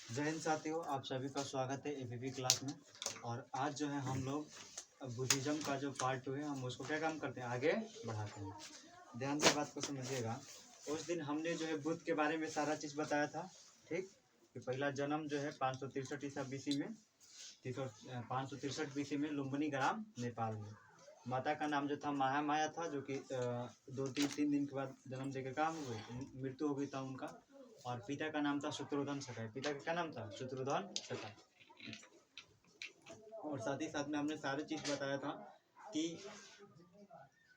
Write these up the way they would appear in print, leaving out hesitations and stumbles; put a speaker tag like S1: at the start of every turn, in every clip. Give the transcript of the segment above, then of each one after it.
S1: जय हिंद साथियों, आप सभी का स्वागत है एबीपी क्लास में। और आज जो है हम लोग बुद्धिज्म का जो पार्ट 2 है, हम उसको क्या काम करते हैं, आगे बढ़ाते हैं। ध्यान से बात को समझिएगा। उस दिन हमने जो है बुद्ध के बारे में सारा चीज़ बताया था, ठीक। कि पहला जन्म जो है 563 ईसा बीसी में 563 बीसी में लुम्बिनी ग्राम नेपाल में। माता का नाम जो था महामाया था, जो कि 2-3 दिन के बाद जन्म देकर काम हो गई, मृत्यु हो गई था उनका। और पिता का नाम था शत्रुघ्न सकाय। पिता का क्या नाम था? शत्रुघ्न सकाय। और साथ ही साथ में हमने सारी चीज बताया था कि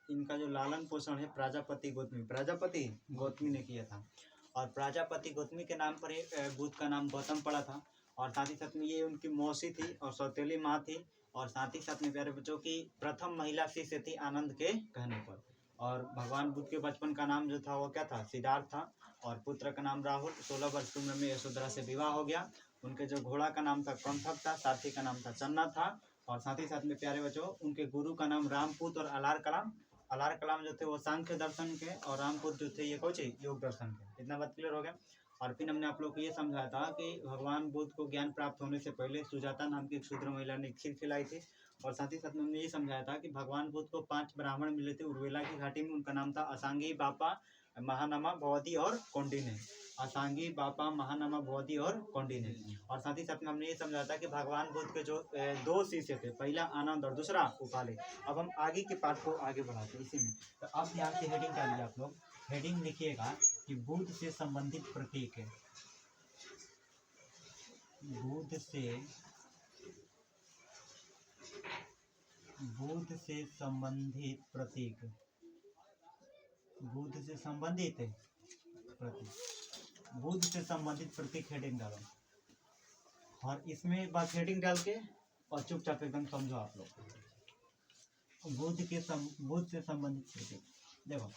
S1: इनका जो लालन पोषण है प्रजापति गौतमी ने किया था। और प्रजापति गौतमी के नाम पर ही बुद्ध का नाम गौतम पड़ा था। और साथ ही साथ में ये उनकी मौसी थी और सौतेली माँ थी। और साथ ही साथ में प्यारे बच्चों की प्रथम महिला शिष्य थी आनंद के कहने पर। और भगवान बुद्ध के बचपन का नाम जो था वो क्या था? सिद्धार्थ था। और पुत्र का नाम राहुल। 16 वर्ष की उम्र में यशोधरा से विवाह हो गया। उनके जो घोड़ा का नाम था कंथक था, सारथी का नाम था चन्ना था। और साथ ही साथ में प्यारे बच्चों उनके गुरु का नाम रामपूत और अलार कलाम जो थे वो सांख्य दर्शन के, और रामपूत जो थे ये कौन थे? योग दर्शन के। इतना बात क्लियर हो गया। और फिर हमने आप लोग को ये समझाया था कि भगवान बुद्ध को ज्ञान प्राप्त होने से पहले सुजाता नाम की एक शूद्र महिला ने खीर खिलाई थी। और साथ ही साथ में हमने ये समझाया था कि भगवान बुद्ध को 5 ब्राह्मण मिले थे उर्वेला की घाटी में। उनका नाम था असांगी, बापा, महानमा, भवती और कौंडिन्य। असांगी, बापा, महानमा, भवती और कौंडिन्य। और साथ ही साथ में हमने ये समझा था कि भगवान बुद्ध के जो 2 शिष्य थे, पहला आनंद और दूसरा उपाले। अब हम आगे के पाठ को आगे बढ़ाते हैं इसी में। तो अब ध्यान से हेडिंग कर लीजिए आप लोग। हेडिंग लिखिएगा कि बुद्ध से संबंधित प्रतीक है। बुद्ध से संबंधित प्रतीक। बुद्ध से संबंधित प्रतीक। बुद्ध से संबंधित प्रतीक हेडिंग डालो। और इसमें बस हेडिंग डाल के और चुपचाप एकदम समझो आप लोग। बुद्ध से संबंधित प्रतीक। देखो,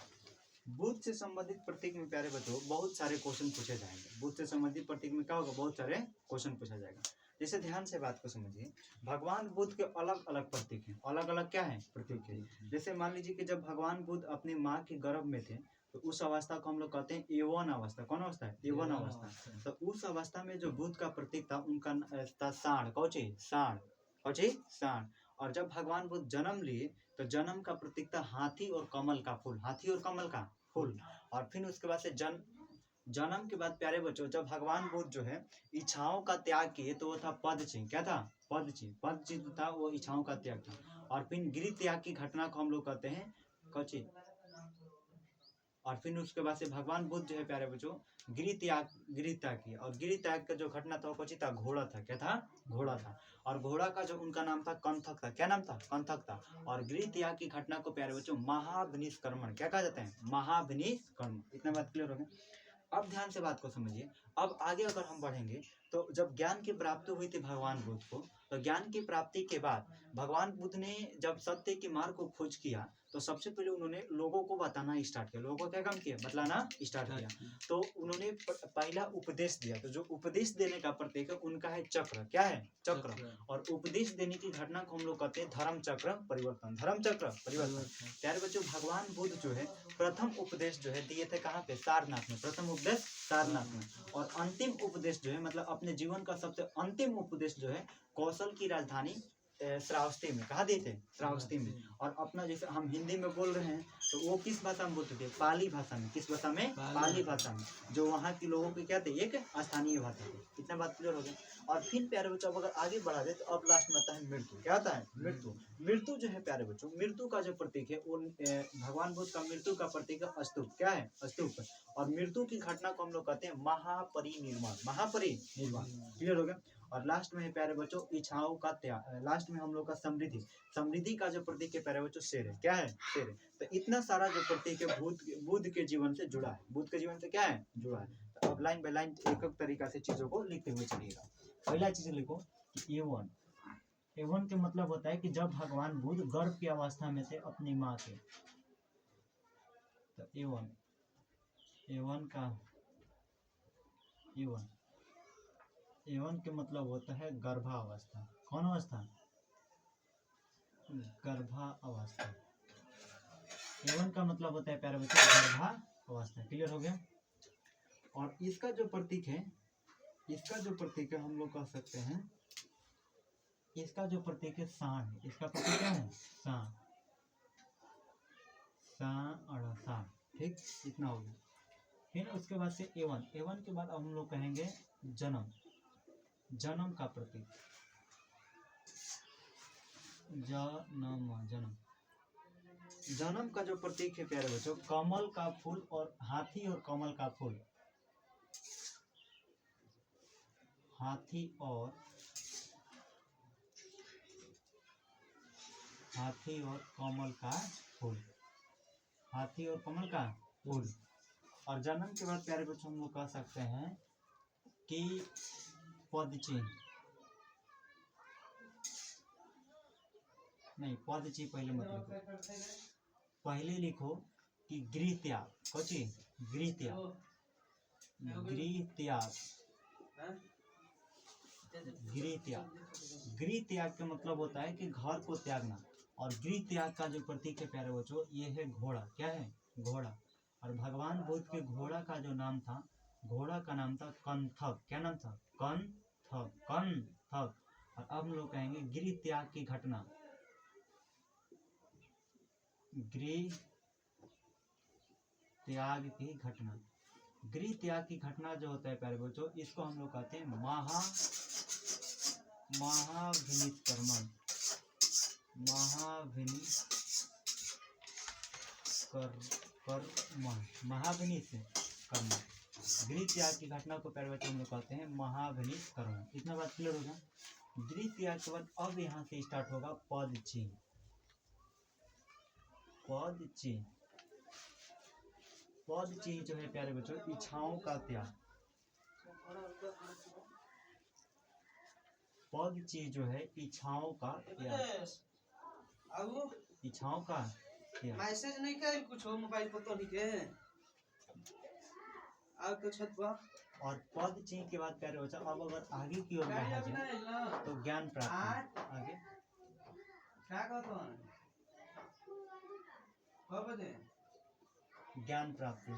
S1: बुद्ध से संबंधित प्रतीक में प्यारे बच्चों बहुत सारे क्वेश्चन पूछे जाएंगे। बुद्ध से संबंधित प्रतीक में क्या होगा? बहुत सारे क्वेश्चन पूछा जाएगा। जैसे ध्यान से बात को समझिए, भगवान बुद्ध के अलग अलग प्रतीक हैं। अलग अलग क्या है? प्रतीक है। जैसे मान लीजिए कि जब भगवान बुद्ध अपनी माँ के गर्भ में थे, तो उस अवस्था को हम लोग कहते हैं यौवन अवस्था। कौन अवस्था है? यौवन अवस्था। तो उस अवस्था में जो बुद्ध का प्रतीक था उनका था सांड। कौची? सांड। कौची? सांड। और जब भगवान बुद्ध जन्म लिए तो जन्म का प्रतीक था हाथी और कमल का फूल। हाथी और कमल का फूल। और फिर उसके बाद से जन्म के बाद प्यारे बच्चों जब भगवान बुद्ध जो है इच्छाओं का त्याग किए तो वो था पदचिन्ह। क्या था? पदचिन्ह था, वो इच्छाओं का त्याग था। और फिर गिरि त्याग की घटना को हम लोग कहते हैं कौची? और फिर उसके बाद से भगवान बुद्ध जो है प्यारे बच्चों गिरि त्याग किया। और गिरि त्याग का जो घटना था वो कौची था? घोड़ा था। क्या था? घोड़ा था। और घोड़ा का जो उनका नाम था कंथक था। क्या नाम था? कंथक था। और गिरि त्याग की घटना को प्यारे बच्चों महाभिनिष्क्रमण क्या कहा जाता है? महाभिनिष्क्रमण। इतना बात क्लियर हो गया। अब ध्यान से बात को समझिए। अब आगे अगर हम बढ़ेंगे तो जब ज्ञान की प्राप्ति हुई थी भगवान बुद्ध को, तो ज्ञान की प्राप्ति के बाद भगवान बुद्ध ने जब सत्य के मार्ग को खोज किया तो सबसे पहले उन्होंने लोगों को बताना स्टार्ट किया। लोगों को क्या काम किया? बतलाना स्टार्ट किया। तो उन्होंने पहला उपदेश दिया। तो जो उपदेश देने का प्रतीक है उनका है चक्र। क्या है? चक्र। और उपदेश देने की घटना को हम लोग कहते हैं धर्म चक्र परिवर्तन। धर्म चक्र परिवर्तन। प्यारे बच्चों भगवान बुद्ध जो है प्रथम उपदेश जो है दिए थे कहाँ पे? सारनाथ में। प्रथम उपदेश सारनाथ में। और अंतिम उपदेश जो है मतलब अपने जीवन का सबसे अंतिम उपदेश जो है कौशल की राजधानी श्रावस्ती में। कहा दिए थे? श्रावस्ती में। और अपना जैसे हम हिंदी में बोल रहे हैं तो वो किस भाषा में बोलते थे? पाली भाषा में। किस भाषा में? पाली भाषा में, जो वहाँ के लोगों की क्या थे? एक स्थानीय भाषा थी। इतना बात क्लियर हो गया। और फिर प्यारे बच्चों अगर आगे बढ़ा दे तो अब लास्ट में आता है मृत्यु। क्या आता है? मृत्यु। मृत्यु जो है प्यारे बच्चों, मृत्यु का जो प्रतीक है वो भगवान बुद्ध का मृत्यु का प्रतीक है स्तूप। क्या है? स्तूप। और मृत्यु की घटना को हम लोग कहते हैं महापरिनिर्वाण। महापरिनिर्वाण। क्लियर हो गया। और लास्ट में है प्यारे बच्चों इच्छाओं का त्याग। लास्ट में हम लोग का समृद्धि। समृद्धि का जो प्रतीक है प्यारे बच्चों शेर है। क्या है? शेर है। तो इतना सारा जो प्रतीक है बुद्ध के जीवन से जुड़ा है। बुद्ध के जीवन से क्या है? जुड़ा है। तो अब लाइन बाय लाइन एक एक तरीका से चीजों को लिखते हुए चलिएगा। पहला चीज लिखो कि एवन के मतलब होता है कि जब भगवान बुद्ध गर्भ की अवस्था में थे अपनी माँ के। तो एवन का एवन के मतलब होता है गर्भावस्था। कौन अवस्था? गर्भावस्था। एवन का मतलब होता है प्यारे बच्चों गर्भावस्था। क्लियर हो गया। और इसका जो प्रतीक है इसका जो प्रतीक है हम लोग कह सकते हैं, इसका जो प्रतीक है सांड है। इसका प्रतीक क्या है? सांड, सांड और सांड। ठीक, इतना हो गया। फिर उसके बाद से एवन, एवन के बाद अब हम लोग कहेंगे जन्म, जन्म का प्रतीक, जन्म, जन्म, जन्म का जो प्रतीक है प्यारे बच्चों, कमल का फूल और हाथी और कमल का फूल, हाथी और कमल का फूल, हाथी और कमल का फूल। और जन्म के बाद प्यारे बच्चों हम लोग कह सकते हैं कि पद चिन्ह, नहीं पद चिन्ह पहले मत लिखो, पहले लिखो कि गृह त्याग, कौची गृह त्याग, गृह त्याग, गृह त्याग, गृह त्याग का मतलब होता है कि घर को त्यागना। और गृह त्याग का जो प्रतीक है प्यारे बच्चों ये है घोड़ा, क्या है? घोड़ा। और भगवान बुद्ध के घोड़ा का जो नाम था, घोड़ा का नाम था कंथक। क्या नाम था? कंथक, कंथक। और अब हम लोग कहेंगे गृह त्याग की घटना, गृह त्याग की घटना, गृह त्याग की घटना जो होता है प्यारे बच्चों इसको हम लोग कहते हैं महाविनिष्क्रमण, महाविनिष्क्रमण। गृह त्याग की घटना को प्यारे बच्चों हम लोग कहते हैं महाविनिष्क्रमण। इतना बात क्लियर होगा। गृह त्याग के बाद अब यहाँ से स्टार्ट होगा पद चिन्ह, पद चिन्ह, पद चिन्ह जो है प्यारे बच्चों इच्छाओं का त्याग, पद चिन्ह जो है इच्छाओं का त्याग, इच्छाओं का त्याग।
S2: मैसेज नहीं करे कुछ हो मोबाइल पर तो लिखे और कुछ है।
S1: और पद चिन्ह के बाद प्यारे बच्चों अब अगर आगे की ओर बढ़ा जाए तो ज्ञान प्राप्ति, आगे
S2: क्या कहते हैं कब बजे
S1: ज्ञान प्राप्ति,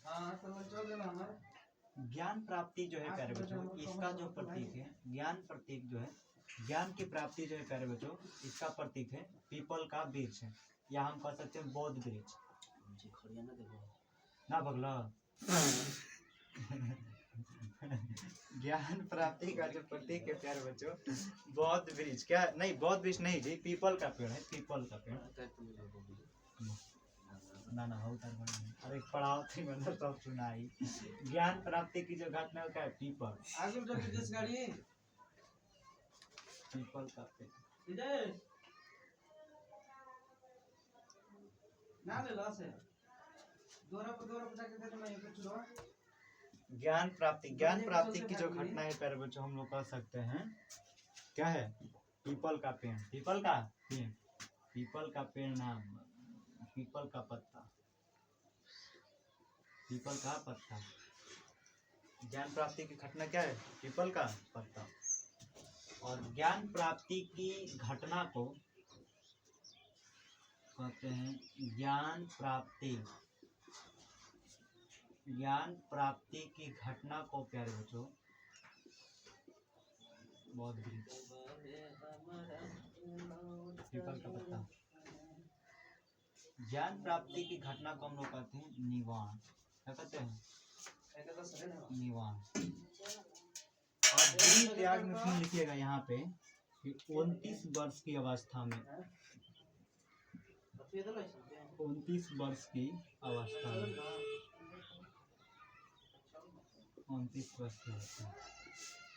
S2: हाँ तो चल देना हमारे।
S1: ज्ञान प्राप्ति जो है प्यारे बच्चों इसका जो प्रतीक है, ज्ञान प्रतीक जो है, ज्ञान की प्राप्ति जो है प्यारे बच्चों इसका प्रतीक है पीपल का वृक्ष है, या हम कह सकते हैं बौद्ध वृक्ष। ना भगला ज्ञान प्राप्ति का जो प्रतीक है प्यारे बच्चों बौद्ध वृक्ष, क्या नहीं बौद्ध वृक्ष नहीं जी, पीपल का पेड़ है, पीपल का पेड़। ना ना हो अरे पढ़ाओ थी मैंने सब सुनाई। ज्ञान प्राप्ति की जो घटना होता है पीपल,
S2: आगे जो विदेश गाड़ी
S1: पीपल का पेड़
S2: विदेश ना ले ला से दोरा पर जाके दे मैं कुछ दो।
S1: ज्ञान प्राप्ति, ज्ञान प्राप्ति की जो घटना है प्यारे बच्चों हम लोग कह सकते हैं क्या है? पीपल का पेड़, पीपल का पेड़, पीपल का पेड़ नाम, पीपल का पत्ता, पीपल का पत्ता। ज्ञान प्राप्ति की घटना क्या है? पीपल का पत्ता। और ज्ञान प्राप्ति की घटना को कहते हैं ज्ञान प्राप्ति, ज्ञान प्राप्ति की घटना को प्यारे बच्चों बहुत पीपल का पत्ता, ज्ञान प्राप्ति की घटना को हम लोग कहते हैं निवाण। क्या कहते हैं? निवाण। और गृह त्याग में फिर लिखिएगा यहाँ पे कि 29 वर्ष की अवस्था में, 29 वर्ष की अवस्था में, 29 वर्ष की अवस्था।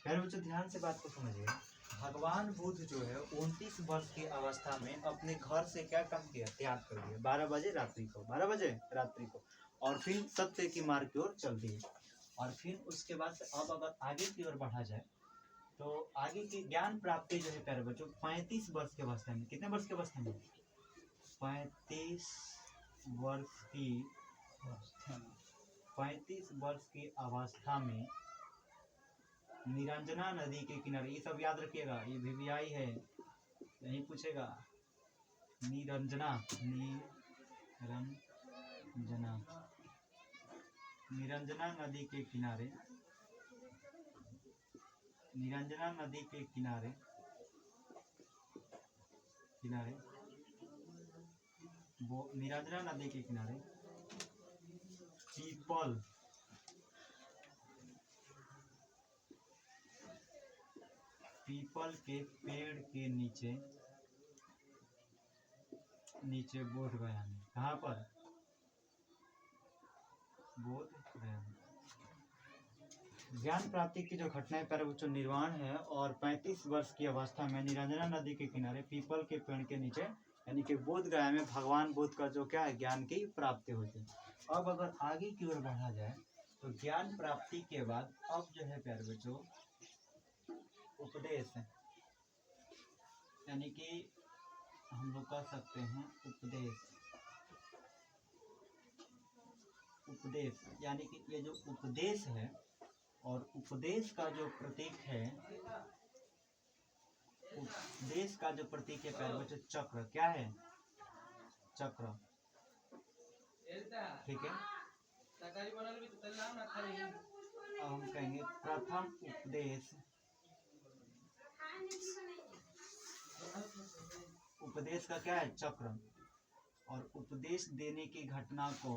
S1: प्यारे बच्चों ध्यान से बात को समझिए। भगवान बुद्ध जो है 29 वर्ष की अवस्था में अपने घर से क्या काम किया? त्याग कर दिया 12 बजे रात्रि को, 12 बजे रात्रि को। और फिर सत्य की मार्ग की ओर चल दिए। और फिर उसके बाद से अब अगर आगे की ओर बढ़ा जाए तो आगे की ज्ञान प्राप्ति जो है प्यारे बच्चों 35 वर्ष की अवस्था में, कितने वर्ष की अवस्था में? 35 वर्ष की अवस्था में, 35 वर्ष की अवस्था में निरंजना नदी के किनारे, ये सब याद रखिएगा, ये VVI है, यही पूछेगा। निरंजना, निरंजना निरंजना नदी के किनारे, निरंजना नदी के किनारे वो निरंजना नदी के किनारे पीपल के पेड़ के नीचे बोध गया है। कहाँ पर? बोध गया। ज्ञान प्राप्ति की जो घटनाएं पर वो निर्वाण है और 35 वर्ष की अवस्था में निरंजना नदी के किनारे पीपल के पेड़ के नीचे यानी कि बोध गया में भगवान बुद्ध का जो क्या है ज्ञान की प्राप्ति होती है। अब अगर आगे की ओर बढ़ा जाए तो ज्ञान प्राप्ति के बाद अब जो है प्यारे बच्चों उपदेश है, यानी कि हम लोग कह सकते हैं उपदेश यानी कि ये जो उपदेश है और उपदेश का जो प्रतीक है, उपदेश का जो प्रतीक है प्यारे बच्चों चक्र। क्या है? चक्र। ठीक है। अब हम कहेंगे प्रथम उपदेश, उपदेश का क्या है? चक्र। और उपदेश देने की घटना को,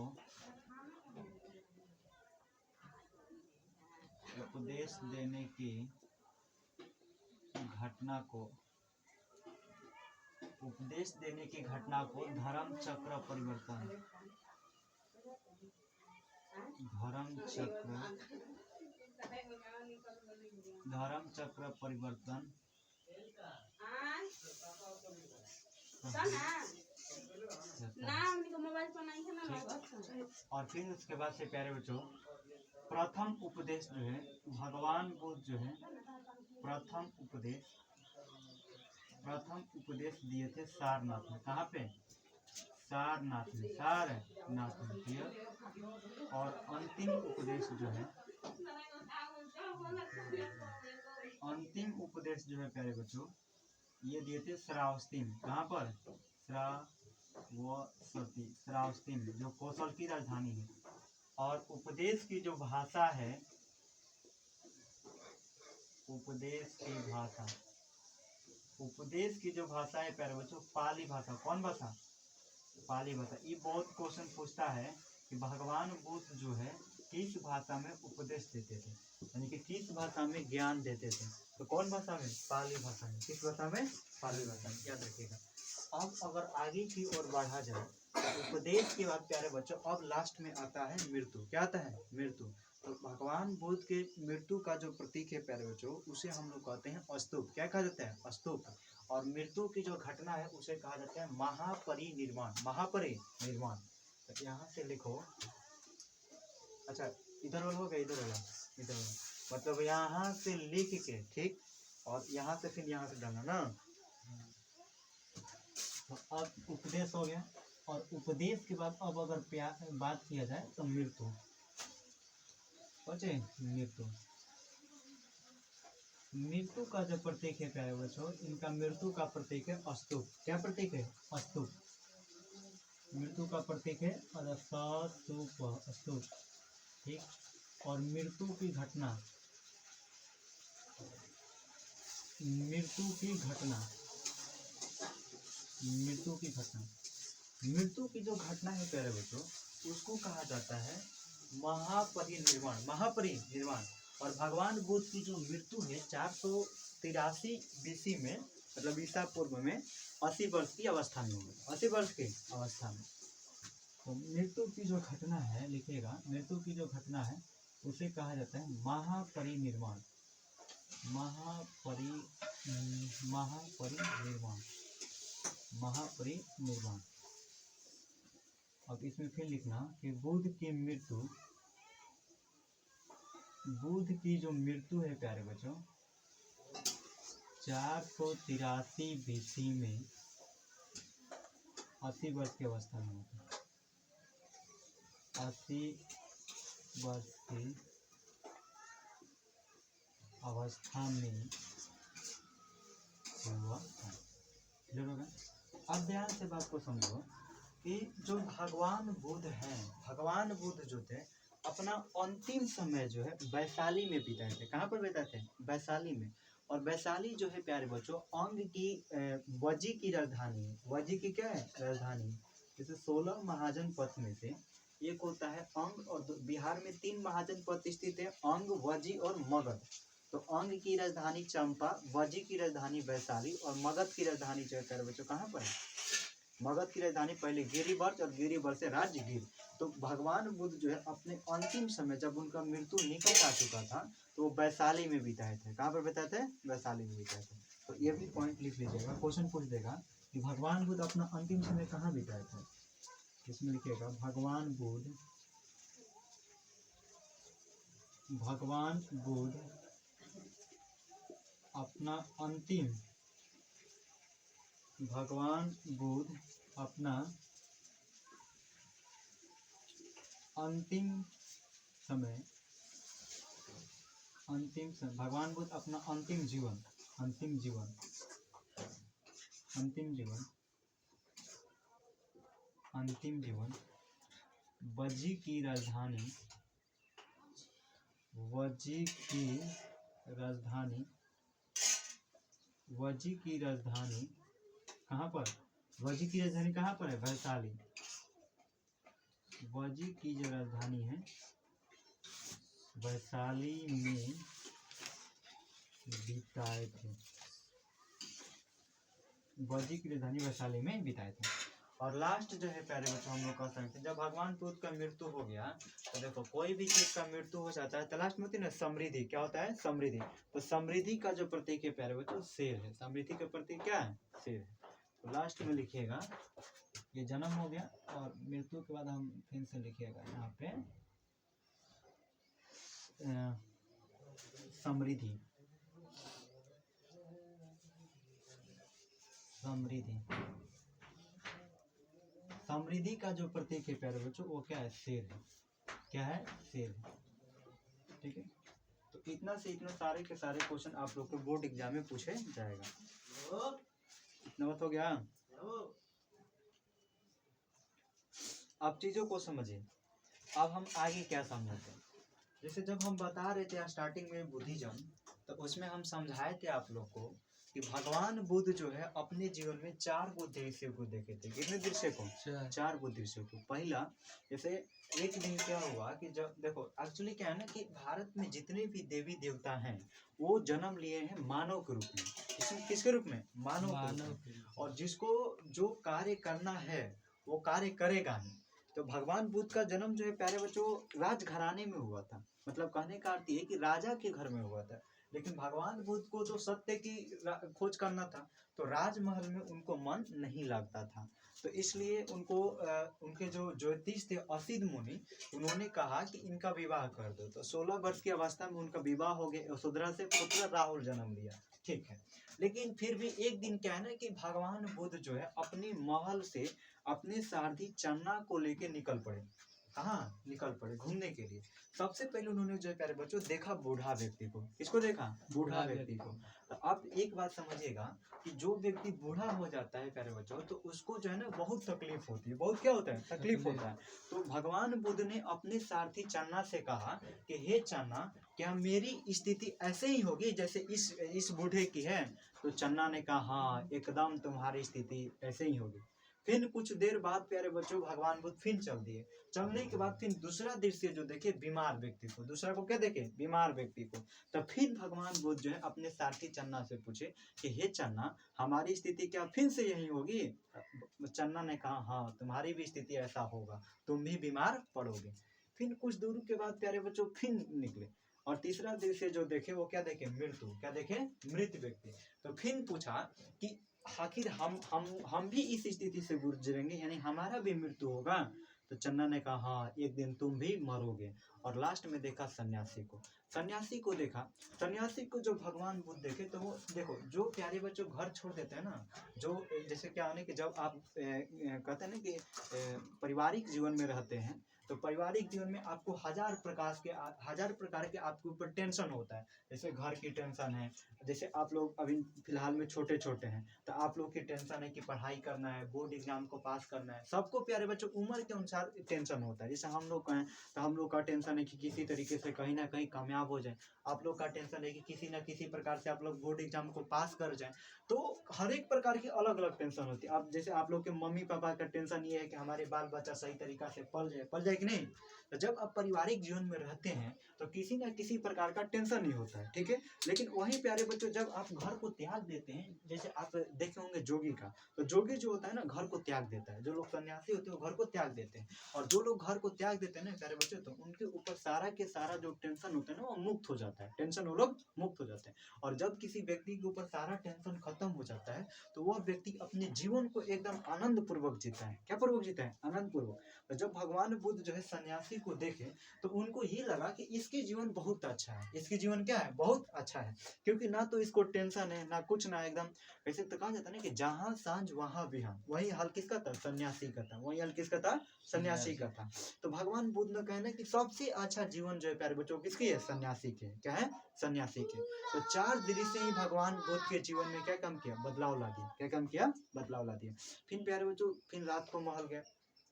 S1: उपदेश देने की घटना को, उपदेश देने की घटना को धर्म चक्र परिवर्तन, धर्म चक्र परिवर्तन और फिर उसके बाद से प्यारे बच्चों प्रथम उपदेश जो है भगवान बुद्ध जो है प्रथम उपदेश दिए थे सारनाथ में। कहाँ पे? सारनाथ में, सारनाथ में दिया। और अंतिम उपदेश जो है प्यारे बच्चों ये दिए थे श्रावस्ती में। कहाँ पर? श्रावस्ती में जो कौशल की राजधानी है। और उपदेश की जो भाषा है, उपदेश की जो भाषा है प्यारे बच्चों पाली भाषा। कौन भाषा? पाली भाषा। ये बहुत क्वेश्चन पूछता है कि भगवान बुद्ध जो है किस भाषा में उपदेश देते थे, यानी कि किस भाषा में ज्ञान देते थे। तो कौन भाषा में? पाली भाषा में। किस भाषा में? पाली भाषा में। याद रखिएगा। अब अगर आगे की ओर बढ़ा जाए तो उपदेश के बाद प्यारे बच्चों अब लास्ट में आता है मृत्यु। क्या आता है? मृत्यु। तो भगवान बुद्ध के मृत्यु का जो प्रतीक है प्यारे बच्चों उसे हम लोग कहते हैं स्तूप। क्या कहा जाता है? स्तूप। और मृत्यु की जो घटना है उसे कहा जाता है महापरिनिर्वाण। महापरिनिर्वाण। तो यहाँ से लिखो, अच्छा इधर हो गया, इधर मतलब यहाँ से लिख के, ठीक, और यहाँ से फिर यहाँ से डालना ना। तो अब उपदेश हो गया और उपदेश के बाद अब अगर बात किया जाए तो मृत्यु। मृत्यु का जो प्रतीक है प्यारे बच्चों इनका मृत्यु का प्रतीक है स्तूप। क्या प्रतीक है? स्तूप। मृत्यु का प्रतीक है स्तूप। ठीक। और मृत्यु की जो घटना है प्यारे बच्चों उसको कहा जाता है महापरिनिर्वाण। और भगवान बुद्ध की जो मृत्यु है 483 BC में, मतलब ईसा पूर्व में 80 वर्ष की अवस्था में हुई। 80 वर्ष की अवस्था में। तो मृत्यु की जो घटना है, लिखिएगा, मृत्यु की जो घटना है उसे कहा जाता है महापरिनिर्वाण। महापरिनिर्वाण। अब इसमें फिर लिखना कि बुद्ध की जो मृत्यु है प्यारे बच्चों 483 BC में 80 वर्ष की अवस्था में होती है। 80 वर्ष की अवस्था में हुआ। अब ध्यान से बात को समझो कि जो भगवान बुद्ध जो थे अपना अंतिम समय जो है वैशाली में बिताए थे। कहाँ पर बिताए थे? वैशाली में। और वैशाली जो है प्यारे बच्चों अंग की वजी की राजधानी है। वजी की क्या है? राजधानी। जैसे 16 महाजनपथ में से एक होता है अंग, और बिहार में 3 महाजनपथ स्थित है, अंग, वजी और मगध। तो अंग की राजधानी चंपा, वजी की राजधानी वैशाली और मगध की राजधानी जो है प्यारे बच्चों कहाँ पर है? मगध की राजधानी पहले गिरिवर्ष और गिरिवर्ष से राजगीर। तो भगवान बुद्ध जो है अपने अंतिम समय जब उनका मृत्यु निकट आ चुका था तो वो वैशाली में बिताए थे। कहाँ पर बिताए थे? वैशाली में बिताए थे। तो ये भी पॉइंट लिख लीजिएगा, क्वेश्चन पूछ देगा कि भगवान बुद्ध अपना अंतिम समय कहाँ बिताए थे। इसमें लिखिएगा भगवान बुद्ध अपना अंतिम भगवान बुद्ध अपना अंतिम समय भगवान बुद्ध अपना अंतिम जीवन वजी की राजधानी कहाँ पर? वजी की राजधानी कहाँ पर है? वैशाली। वजी की जो राजधानी है वैशाली में बिताए थे। वजी की राजधानी वैशाली में बिताए थे। और लास्ट जो है प्यारे बच्चों हम लोग कह सकते हैं जब भगवान बुद्ध का मृत्यु हो गया तो देखो कोई भी चीज का मृत्यु हो जाता है तो लास्ट में होती है ना समृद्धि। क्या होता है? समृद्धि। तो समृद्धि का जो प्रतीक है प्यारे बच्चों शेर है। समृद्धि का प्रतीक क्या है? शेर है। तो लास्ट में लिखिएगा ये जन्म हो गया और मृत्यु के बाद हम फिर से लिखिएगा यहाँ पे समृद्धि। समृद्धि का जो प्रतीक है प्यारे बच्चों वो क्या है? शेर है। क्या है? शेर है। ठीक है। तो इतना से इतना सारे के सारे क्वेश्चन आप लोग को बोर्ड एग्जाम में पूछे जाएगा। इतना बात हो गया। अब चीजों को समझिए। अब हम आगे क्या समझते हैं। जैसे जब हम बता रहे थे स्टार्टिंग में बुद्धिज्म तो उसमें हम समझाए थे आप लोग को कि भगवान बुद्ध जो है अपने जीवन में 4 बुद्ध दृश्य को देखे थे। कितने दृश्य को? 4 बुद्ध दृश्य को। पहला जैसे एक दिन क्या हुआ कि जब देखो एक्चुअली क्या है ना कि भारत में जितने भी देवी देवता हैं वो जन्म लिए हैं मानव के रूप में। इसमें किसके रूप में? मानव के रूप में। और जिसको जो कार्य करना है वो कार्य करेगा नहीं। तो भगवान बुद्ध का जन्म जो है प्यारे बच्चों राजघराने में हुआ था। मतलब कहने का अर्थ ये कि राजा के घर में हुआ था। लेकिन भगवान बुद्ध को तो सत्य की खोज करना था तो राजमहल में उनको मन नहीं लगता था। तो इसलिए उनको उनके जो ज्योतिष थे असित मुनि उन्होंने कहा कि इनका विवाह कर दो। तो 16 वर्ष की अवस्था में उनका विवाह हो गया। यशोधरा से पुत्र राहुल जन्म लिया। ठीक है। लेकिन फिर भी एक दिन क्या है ना कि भगवान बुद्ध जो है अपनी महल से अपने सारथी चन्ना को लेके निकल पड़े। कहाँ निकल पड़े? घूमने के लिए। सबसे पहले उन्होंने जो है प्यारे बच्चों देखा बूढ़ा व्यक्ति को। किसको देखा? बूढ़ा व्यक्ति को। तो अब एक बात समझिएगा कि जो व्यक्ति बूढ़ा हो जाता है प्यारे बच्चों तो उसको जो है ना बहुत तकलीफ होती है। बहुत क्या होता है? तकलीफ होता है। तो भगवान बुद्ध ने अपने सारथी चन्ना से कहा कि हे चन्ना क्या मेरी स्थिति ऐसे ही होगी जैसे इस बूढ़े की है? तो चन्ना ने कहा हाँ एकदम तुम्हारी स्थिति ऐसे ही होगी। फिर कुछ देर बाद प्यारे बच्चों भगवान बुद्ध फिर चल दिए। चलने के बाद फिर दूसरा दृश्य जो देखे बीमार व्यक्ति को। दूसरा को क्या देखे? बीमार व्यक्ति को। तब फिर भगवान बुद्ध जो है अपने सारथी चन्ना से पूछे कि हे चन्ना हमारी स्थिति क्या फिर से यही होगी? चन्ना ने कहा हाँ तुम्हारी भी स्थिति ऐसा होगा, तुम भी बीमार पड़ोगे। फिर कुछ दूर के बाद प्यारे बच्चों फिर निकले और तीसरा दृश्य जो देखे वो क्या देखे? मृत्यु। क्या देखे? मृत व्यक्ति। तो फिर पूछा कि आखिर हम भी इस स्थिति से गुजरेंगे यानी हमारा भी मृत्यु होगा? तो चन्ना ने कहा हाँ एक दिन तुम भी मरोगे। और लास्ट में देखा सन्यासी को। सन्यासी को देखा। सन्यासी को जो भगवान बुद्ध देखे तो वो देखो जो प्यारे बच्चों घर छोड़ देते हैं ना, जो जैसे क्या होने कि जब आप कहते हैं ना कि पारिवारिक जीवन में रहते हैं तो पारिवारिक जीवन में आपको हजार प्रकार के आपके ऊपर टेंशन होता है। जैसे घर की टेंशन है, जैसे आप लोग अभी फिलहाल में छोटे छोटे हैं तो आप लोग की टेंशन है कि पढ़ाई करना है, बोर्ड एग्जाम को पास करना है। सबको प्यारे बच्चों उम्र के अनुसार टेंशन होता है। जैसे हम लोग का है तो हम लोग का टेंशन है कि किसी तरीके से कहीं ना कहीं कामयाब हो जाए। आप लोग का टेंशन है कि किसी न किसी प्रकार से आप लोग बोर्ड एग्जाम को पास कर जाए। तो हर एक प्रकार की अलग अलग टेंशन होती है। अब जैसे आप लोग के मम्मी पापा का टेंशन ये है कि हमारे बाल बच्चा सही तरीका से पल जाए कि नहीं। तो जब आप पारिवारिक जीवन में रहते हैं तो किसी न किसी प्रकार का टेंशन ही होता है, ठीक है। लेकिन वहीं प्यारे बच्चों जब आप घर को त्याग देते हैं, जैसे आप देखे होंगे जोगी का, तो जोगी जो होता है ना घर को त्याग देता है। जो लोग सन्यासी होते हैं वो घर को त्याग देते हैं, और जो लोग घर को त्याग देते हैं ना प्यारे बच्चों, तो उनके ऊपर सारा के सारा जो टेंशन होता है ना वो मुक्त हो जाता है। टेंशन वो लोग मुक्त हो जाते हैं। और जब किसी व्यक्ति के ऊपर सारा टेंशन खत्म हो जाता है तो वह व्यक्ति अपने जीवन को एकदम आनंद पूर्वक जीता है। क्या पूर्वक जीता है? आनंद पूर्वक। तो जब भगवान बुद्ध जो है सन्यासी को देखे तो उनको ये लगा कि इसके जीवन बहुत अच्छा है। इसकी जीवन क्या है? बहुत अच्छा है। क्योंकि ना तो इसको टेंशन है ना कुछ, ना एकदम वैसे तो कहा जाता है ना कि जहाँ सांझ वहाँ बिहान। वही हाल किसका था? सन्यासी का था। वही हाल किसका था? सन्यासी का था। तो भगवान बुद्ध ने कहना कि सबसे अच्छा जीवन जो है प्यारे बच्चों किसकी है? सन्यासी के। क्या है? सन्यासी के। तो 4 दृश्य ही भगवान बुद्ध के जीवन में क्या काम किया? बदलाव ला दिया। क्या काम किया? बदलाव ला दिया। फिर प्यारे बच्चों फिर रात को महल गए।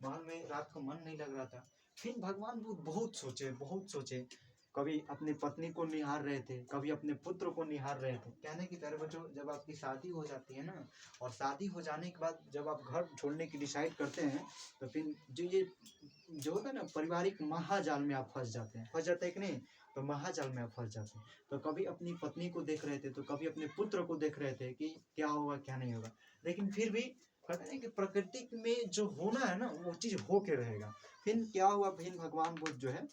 S1: महल में रात को मन नहीं लग रहा था। फिर भगवान बुद्ध बहुत सोचे। कभी अपनी पत्नी को निहार रहे थे, कभी अपने पुत्र को निहार रहे थे। कहने की प्यारे बच्चों जब आपकी शादी हो जाती है ना, और शादी हो जाने के बाद जब आप घर छोड़ने की डिसाइड करते हैं, तो फिर जो होता है ना पारिवारिक महाजाल में आप फंस जाते हैं कि नहीं। तो महाजाल में आप फंस जाते हैं। तो कभी अपनी पत्नी को देख रहे थे, तो कभी अपने पुत्र को देख रहे थे कि क्या होगा क्या नहीं होगा। लेकिन फिर भी कहते हैं कि प्रकृति में जो होना है ना वो चीज हो के रहेगा। फिर क्या हुआ? फिर भगवान बुद्ध जो है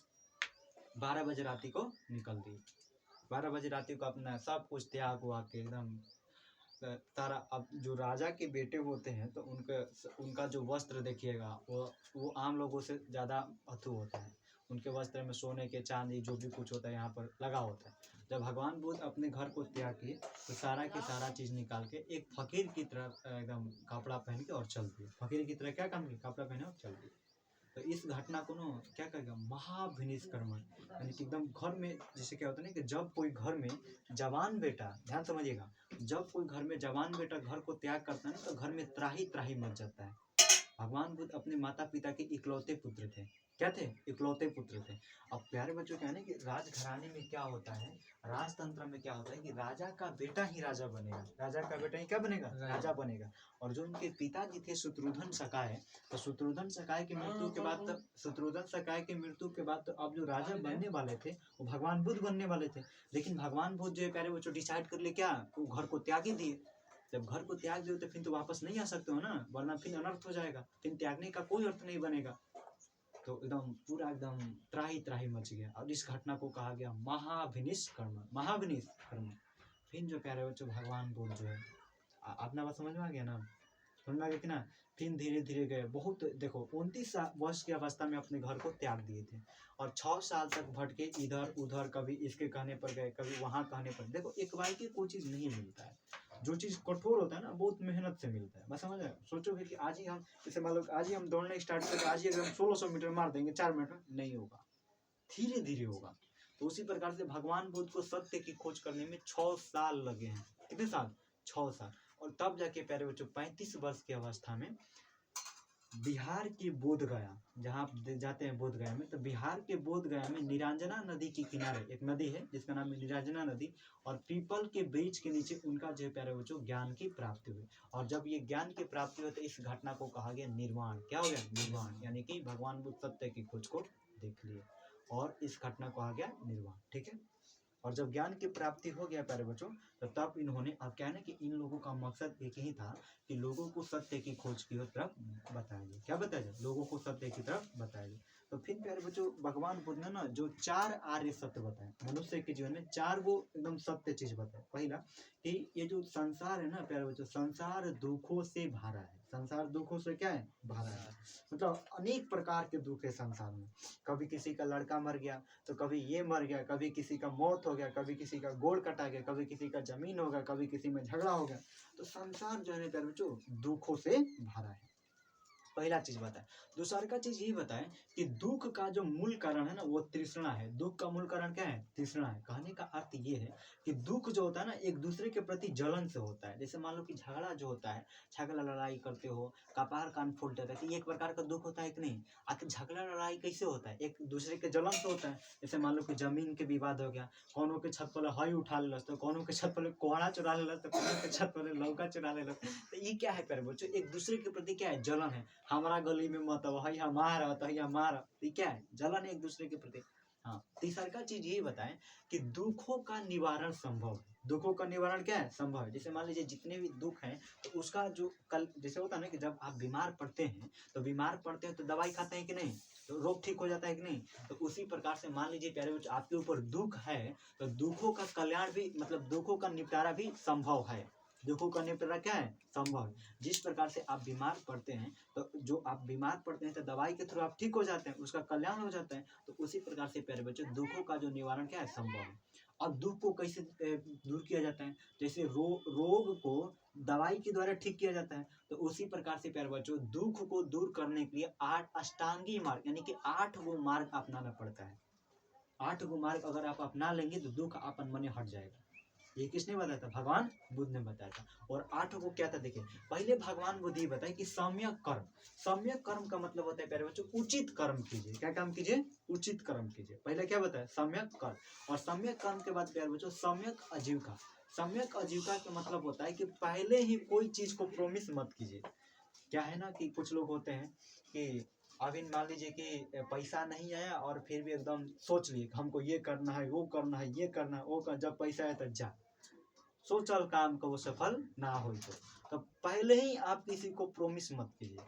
S1: 12 बजे राती को निकल दिए। 12 बजे राती को अपना सब कुछ त्याग हुआ के एकदम सारा। अब जो राजा के बेटे होते हैं तो उनका जो वस्त्र देखिएगा वो आम लोगों से ज़्यादा अथू होता है। उनके वस्त्र में सोने के चांदी जो भी कुछ होता है यहाँ पर लगा होता है। जब भगवान बुद्ध अपने घर को त्याग किए तो सारा के सारा चीज़ निकाल के एक फकीर की तरह एकदम कपड़ा पहन के और चल दिए। फकीर की तरह क्या काम किया? कपड़ा पहने और चल दिए। तो इस घटना को ना क्या कहेगा? महाभिनिष्क्रमण। यानी कि एकदम घर में जैसे क्या होता है ना कि जब कोई घर में जवान बेटा, ध्यान समझिएगा, जब कोई घर में जवान बेटा घर को त्याग करता है ना तो घर में त्राही त्राही मच जाता है। भगवान बुद्ध अपने माता पिता के इकलौते पुत्र थे। क्या थे? इकलौते पुत्र थे। अब प्यारे बच्चों क्या है ना कि राजघराने में क्या होता है, राजतंत्र में क्या होता है कि राजा का बेटा ही राजा बनेगा। राजा का बेटा ही क्या बनेगा? राजा बनेगा। और जो उनके पिताजी थे शत्रुघ्न सकाय, तो शत्रुघ्न सकाय की मृत्यु के बाद तो अब जो राजा बनने वाले थे वो भगवान बुद्ध बनने वाले थे। लेकिन भगवान बुद्ध जो है प्यारे बच्चों डिसाइड कर ले क्या? वो घर को त्याग ही दिए। जब घर को त्याग दिए तो फिर तो वापस नहीं आ सकते हो ना, वरना फिर अनर्थ हो जाएगा। फिर त्यागने का कोई अर्थ नहीं बनेगा। तो एकदम पूरा एकदम त्राही त्राही मच गया। और इस घटना को कहा गया महाभिनिष्क्रमण। महाभिनिष्क्रमण। फिर जो प्यारे बच्चों भगवान बुद्ध जो है अपना बात समझ में आ गया ना? समझ में आ गया कि ना? फिर धीरे धीरे गए। बहुत देखो 29 वर्ष की अवस्था में अपने घर को त्याग दिए थे और 6 साल तक भटके इधर उधर, कभी इसके कहने पर गए, कभी वहाँ कहने पर। देखो एक बार की कोई चीज़ नहीं मिलता है। जो चीज़ कठोर होता है ना बहुत मेहनत से मिलता है। बस समझ रहे? सोचोगे कि आज ही हम जैसे मान लो आज ही हम दौड़ना स्टार्ट करें, आज ही अगर हम 1600 मीटर मार देंगे 4 मिनट में, नहीं होगा, धीरे धीरे होगा। तो उसी प्रकार से भगवान बुद्ध को सत्य की खोज करने में 6 साल लगे हैं। कितने साल? 6 साल। और तब जाके प्यारे बच्चों 35 वर्ष की अवस्था में बिहार के बोध गया, जहाँ आप जाते हैं बोध गया में, तो बिहार के बोध गया में निरंजना नदी के किनारे एक नदी है जिसका नाम है निरंजना नदी, और पीपल के वृक्ष के नीचे उनका जो प्यारे बच्चों ज्ञान की प्राप्ति हुई। और जब ये ज्ञान की प्राप्ति हुई तो इस घटना को कहा गया निर्वाण। क्या हो गया? निर्वाण। यानी कि भगवान बुद्ध सत्य की खोज को देख लिए और इस घटना को कहा गया निर्वाण। ठीक है। और जब ज्ञान की प्राप्ति हो गया प्यारे बच्चों तो तब इन्होंने, अब क्या है ना कि इन लोगों का मकसद एक ही था कि लोगों को सत्य की खोज की तरफ बताया जाए। क्या बताया जाए? लोगों को सत्य की तरफ बताया जाए। तो फिर प्यारे बच्चों भगवान बुद्ध ने ना जो 4 आर्य सत्य बताए, मनुष्य के जीवन में 4 वो एकदम सत्य चीज बताए। पहला कि ये जो संसार है ना प्यारे बच्चों, संसार दुखों से भरा है। संसार दुखों से क्या है? भरा है। मतलब अनेक प्रकार के दुख है संसार में। कभी किसी का लड़का मर गया तो कभी ये मर गया, कभी किसी का मौत हो गया, कभी किसी का गोड़ कटा गया, कभी किसी का जमीन हो गया, कभी किसी में झगड़ा हो गया। तो संसार जो है प्यारे बच्चों दुखों से भरा है। पहला चीज बताए। दूसरा का चीज ये बताए कि दुख का जो मूल कारण है ना वो तृष्णा है। दुख का मूल कारण क्या है? तृष्णा है। कहने का अर्थ ये है कि दुख जो होता है ना एक दूसरे के प्रति जलन से होता है। जैसे मान लो कि झगड़ा जो होता है, झगड़ा लड़ाई करते हो, कपार कान फूट जाता है, तो ये एक प्रकार का दुख होता है कि नहीं? आखिर झगड़ा लड़ाई कैसे होता है? एक दूसरे के जलन से होता है। जैसे मान लो कि जमीन के विवाद हो गया, कौनों के छत पर हई उठा लेलस, तो कौनों के छत पर कोहड़ा चुरा लेलस, तो कौनों के छत पर लौका चुरा लेलस। तो ये क्या है प्यारे बच्चों? एक दूसरे के प्रति क्या है? जलन है। हमारा गली में मत आओ, हई हमारा तो हई हमारा, ये क्या है? जलन है एक दूसरे के प्रति। हाँ, तीसरा का चीज ये बताएं कि दुखों का निवारण संभव है। दुखों का निवारण क्या है? संभव है। जैसे मान लीजिए जितने भी दुख हैं तो उसका जो कल जैसे होता है ना कि जब आप बीमार पड़ते हैं तो दवाई खाते हैं कि नहीं, तो रोग ठीक हो जाता है कि नहीं। तो उसी प्रकार से मान लीजिए प्यारे बच्चों आपके ऊपर दुख है तो दुखों का कल्याण भी मतलब दुखों का निपटारा भी संभव है। दुखों का निपटारा क्या है? संभव है। जिस प्रकार से आप बीमार पड़ते हैं तो जो आप बीमार पड़ते हैं तो दवाई के थ्रू आप ठीक हो जाते हैं, उसका कल्याण हो जाता है। तो उसी प्रकार से प्यारे बच्चों दुखों का जो निवारण क्या है? संभव है। अब दुख को कैसे दूर किया जाता है? जैसे रोग को दवाई के द्वारा ठीक किया जाता है, तो उसी प्रकार से प्यारे बच्चों दुख को दूर करने के लिए 8 अष्टांगी मार्ग यानी कि 8 गो मार्ग अपनाना पड़ता है। 8 गो मार्ग अगर आप अपना लेंगे तो दुख अपन मने हट जाएगा। ये किसने बताया था? भगवान बुद्ध ने बताया था। और 8 को क्या था देखिए, पहले भगवान बुद्ध ये बताए कि सम्यक कर्म। सम्यक कर्म का मतलब होता है प्यारे बच्चों उचित कर्म कीजिए। क्या काम कीजिए? उचित कर्म कीजिए। पहले क्या बताया? सम्यक कर्म। और सम्यक कर्म के बाद प्यारे बच्चों सम्यक आजीविका। सम्यक आजीविका का मतलब होता है कि पहले ही कोई चीज को प्रोमिस मत कीजिए। क्या है ना कि कुछ लोग होते हैं कि अभी मान लीजिए कि पैसा नहीं आया और फिर भी एकदम सोच लिए हमको ये करना है, वो करना है, ये करना है, वो जब पैसा आए तो जा सोचल काम को वो सफल ना हो। तो पहले ही आप किसी को प्रोमिस मत कीजिए,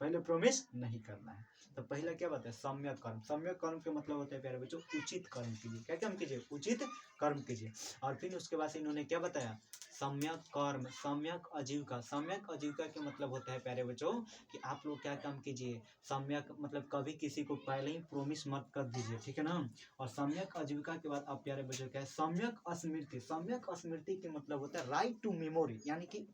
S1: पहले प्रोमिस नहीं करना है। तो पहला क्या बात है? सम्यक कर्म। सम्यक कर्म का मतलब होता है प्यारे बच्चों उचित कर्म कीजिए। क्या काम कीजिए? उचित कर्म कीजिए। और फिर उसके बाद इन्होंने क्या बताया? सम्यक कर्म, सम्यक आजीविका। सम्यक आजीविका के मतलब होता है प्यारे बच्चों कि आप लोग क्या काम कीजिए? सम्यक मतलब कभी किसी को पहले ही प्रोमिस मत कर दीजिए, ठीक है ना। और सम्यक आजीविका के बाद आप प्यारे बच्चों क्या है? सम्यक स्मृति। सम्यक स्मृति के मतलब होता है राइट टू मेमोरी, यानी कि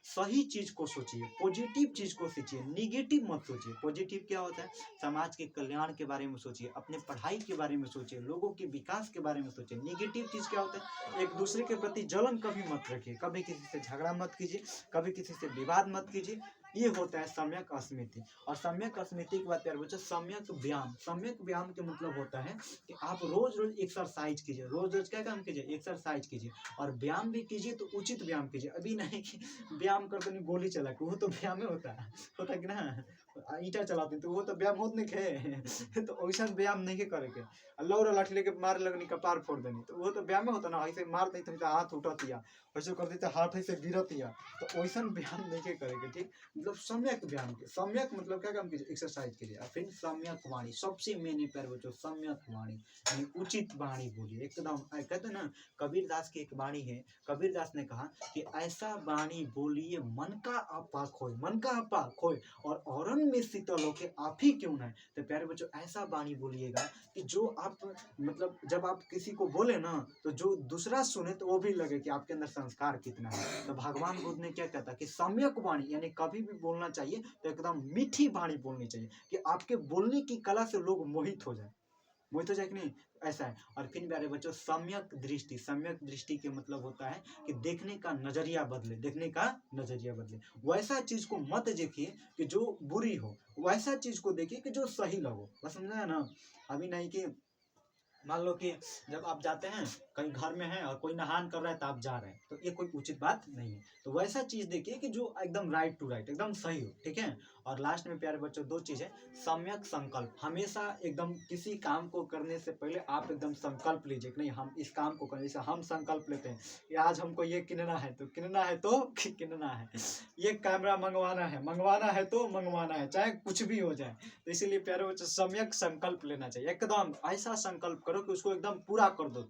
S1: सही चीज को सोचिए, पॉजिटिव चीज को सोचिए, निगेटिव मत सोचिए। पॉजिटिव क्या होता है? समाज के कल्याण के बारे में सोचिए, अपने पढ़ाई के बारे में सोचिए, लोगों के विकास के बारे में सोचिए। निगेटिव चीज क्या होता है? एक दूसरे के प्रति जलन कभी मत रखिए, कभी किसी से झगड़ा मत कीजिए, कभी किसी से विवाद मत कीजिए। ये होता है सम्यक स्मृति। और सम्यक स्मृति के बाद प्यारे बच्चों सम्यक व्यायाम। सम्यक व्यायाम के मतलब होता है कि आप रोज रोज एक्सरसाइज कीजिए। रोज रोज क्या काम कीजिए? एक्सरसाइज कीजिए। और व्यायाम भी कीजिए तो उचित व्यायाम कीजिए। अभी नहीं कि व्यायाम करते नहीं गोली चला के, वो तो व्यायाम होता है कि ना। ईटा चलाते तो वो तो व्यायाम होत नहीं खे तो वैसा व्यायाम नहीं करे के। लौरा लाठी लेके मार लगनी कपार फोड़ देनी, तो वो तो व्यायाम होता ना। ऐसे मार दी तो हाथ उठतिया, वैसे कर दी तो हाथ ऐसे गिरतिया, तो वैसा व्यायाम नहीं करे के। ठीक, मतलब सम्यक व्यायाम के। सम्यक मतलब क्या काम कीजिए? एक्सरसाइज कीजिए। और फिर सम्यक वाणी, सबसे मेन प्यारे बच्चों सम्यक वाणी यानी उचित वाणी बोलिए एकदम। कहते ना कबीर दास की एक वाणी है, कबीर दास ने कहा कि ऐसा वाणी बोलिए मन का आपा खोए, मन का आपा खोए और औरन में शीतल होके आप ही क्यों ना। तो प्यारे बच्चों ऐसा वाणी बोलिएगा कि जो आप मतलब जब आप किसी को बोले ना तो जो दूसरा सुने तो वो भी लगे कि आपके अंदर संस्कार कितना है। तो भगवान बुद्ध ने क्या कहता कि सम्यक वाणी यानी कभी भी बोलना चाहिए तो एकदम मीठी वाणी बोलनी चाहिए कि आपके बोलने की कला से लोग मोहित हो जाए। मोहित हो जाए कि नहीं, ऐसा है। और फिर प्यारे बच्चों सम्यक दृष्टि। सम्यक दृष्टि के मतलब होता है कि देखने का नजरिया बदले, देखने का नजरिया बदले। वैसा चीज को मत देखिए कि जो बुरी हो, वैसा चीज को देखिए कि जो सही लगो। बस समझा है ना। अभी नहीं कि मान लो कि जब आप जाते हैं कहीं घर में हैं और कोई नहान कर रहा है तो आप जा रहे हैं, तो ये कोई उचित बात नहीं है। तो वैसा चीज देखिए कि जो एकदम राइट टू राइट एकदम सही हो, ठीक है। और लास्ट में प्यारे बच्चों दो चीज है। सम्यक संकल्प। हमेशा एकदम किसी काम को करने से पहले आप एकदम संकल्प लीजिए कि नहीं हम इस काम को करें। जैसे हम संकल्प लेते हैं कि आज हमको ये किनना है तो किनना है तो किनना है, ये कैमरा मंगवाना है तो मंगवाना है, चाहे कुछ भी हो जाए। तो इसीलिए प्यारे बच्चों सम्यक संकल्प लेना चाहिए। एकदम ऐसा संकल्प करो कि उसको एकदम पूरा कर दो,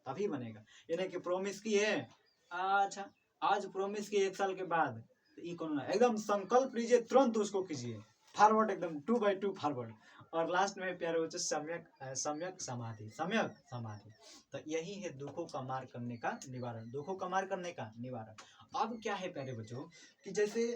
S1: तभी बनेगा। ये नहीं कि प्रॉमिस की है, अच्छा आज प्रॉमिस की 1 साल के बाद, तो ये कौन है? एकदम संकल्प लीजिए, तुरंत उसको कीजिए फॉरवर्ड, एकदम 2x2 फॉरवर्ड। और लास्ट में प्यारे बच्चों सम्यक समाधि। सम्यक समाधि। तो यही है दुखों का मार करने का निवारण, दुखों का मार करने का निवारण। अब क्या है प्यारे बच्चों कि जैसे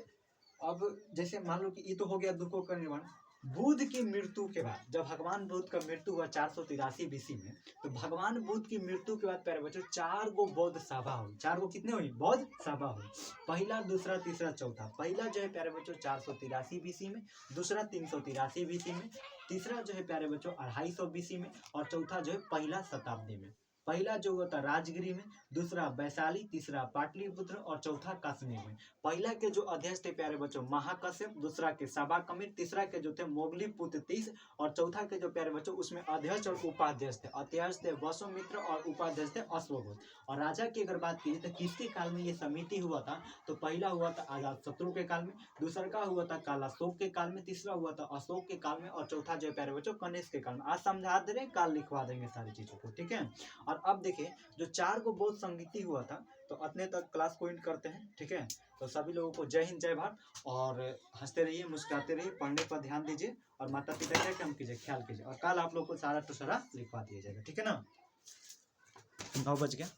S1: अब जैसे मान लो कि ये तो हो गया दुखों का निर्माण। बुद्ध की मृत्यु के बाद, जब भगवान बुद्ध का मृत्यु हुआ 483 BC में, तो भगवान बुद्ध की मृत्यु के बाद प्यारे बच्चों 4 गो बौद्ध सभा हुई। 4 गो कितने हुई? बौद्ध सभा हुई। पहला, दूसरा, तीसरा, चौथा। पहला जो है प्यारे बच्चों 483 BC में, दूसरा 383 BC में, तीसरा जो है प्यारे बच्चों 250 BC में, और चौथा जो है पहला शताब्दी में। पहला जो हुआ था राजगिरी में, दूसरा वैशाली, तीसरा पाटलिपुत्र और चौथा कश्मीर में। पहला के जो अध्यक्ष थे प्यारे बच्चों महाकश्यप, दूसरा के सभा कमिर, तीसरा के जो थे मोगली पुत्र तीस, और चौथा के जो प्यारे बच्चों उसमें अध्यक्ष और उपाध्यक्ष थे। अध्यक्ष थे वसुमित्र और उपाध्यक्ष थे अश्वघोष। और राजा की अगर बात की तो किसके काल में ये समिति हुआ था? तो पहला हुआ था अजातशत्रु के काल में, दूसरा का हुआ था कालाशोक के काल में, तीसरा हुआ था अशोक के काल में, और चौथा जो प्यारे बच्चों कनिष्क के काल में। आज समझा दे रहे, काल लिखवा देंगे सारी चीजों को, ठीक है। और अब देखिए जो 4 गो बौद्ध संगीति हुआ था, तो अपने तक क्लास को एंड करते हैं, ठीक है। तो सभी लोगों को जय हिंद, जय भारत, और हंसते रहिए, मुस्कुराते रहिए, पढ़ने पर ध्यान दीजिए, और माता पिता का काम कीजिए, ख्याल कीजिए, और कल आप लोग को सारा तो सारा लिखवा दिया जाएगा, ठीक है ना। 9 बज गया।